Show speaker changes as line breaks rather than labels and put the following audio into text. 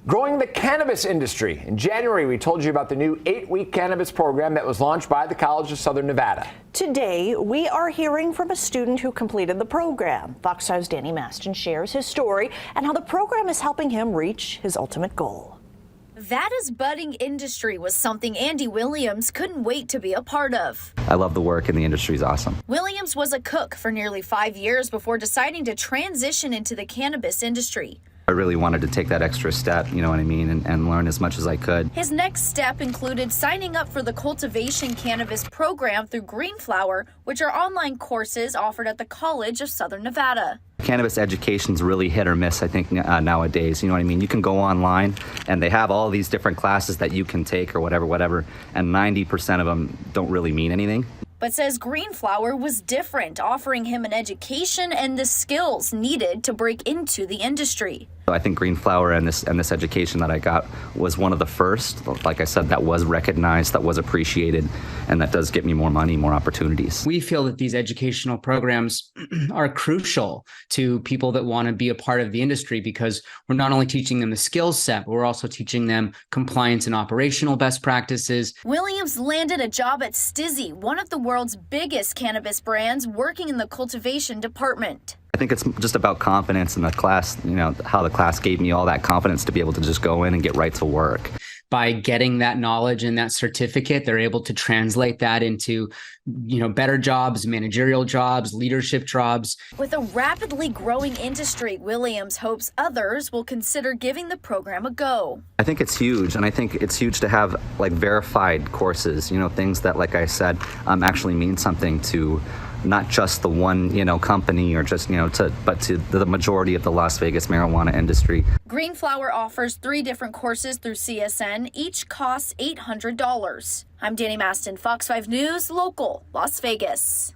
Growing the cannabis industry. In January, we told you about the new 8-week cannabis program that was launched by the College of Southern Nevada.
Today, we are hearing from a student who completed the program. Fox 5's Danny Maston shares his story and how the program is helping him reach his ultimate goal.
Nevada's budding industry was something Andy Williams couldn't wait to be a part of.
I love the work and the industry is awesome.
Williams was a cook for nearly 5 years before deciding to transition into the cannabis industry.
I really wanted to take that extra step, you know what I mean, and learn as much as I could.
His next step included signing up for the cultivation cannabis program through Greenflower, which are online courses offered at the College of Southern Nevada.
Cannabis education's really hit or miss, I think, nowadays. You know what I mean? You can go online and they have all these different classes that you can take or whatever, and 90% of them don't really mean anything.
But says Greenflower was different, offering him an education and the skills needed to break into the industry.
I think Greenflower and this education that I got was one of the first, like I said, that was recognized, that was appreciated, and that does get me more money, more opportunities.
We feel that these educational programs are crucial to people that want to be a part of the industry because we're not only teaching them the skill set, but we're also teaching them compliance and operational best practices.
Williams landed a job at Stizzy, one of the world's biggest cannabis brands, working in the cultivation department.
I think it's just about confidence in the class, you know, how the class gave me all that confidence to be able to just go in and get right to work.
By getting that knowledge and that certificate, they're able to translate that into, better jobs, managerial jobs, leadership jobs.
With a rapidly growing industry, Williams hopes others will consider giving the program a go.
I think it's huge, and I think it's huge to have like verified courses, things that, like I said, actually mean something to not just the one, company or just, but to the majority of the Las Vegas marijuana industry.
Greenflower offers 3 different courses through CSN. Each costs $800. I'm Danny Maston, Fox 5 News, local, Las Vegas.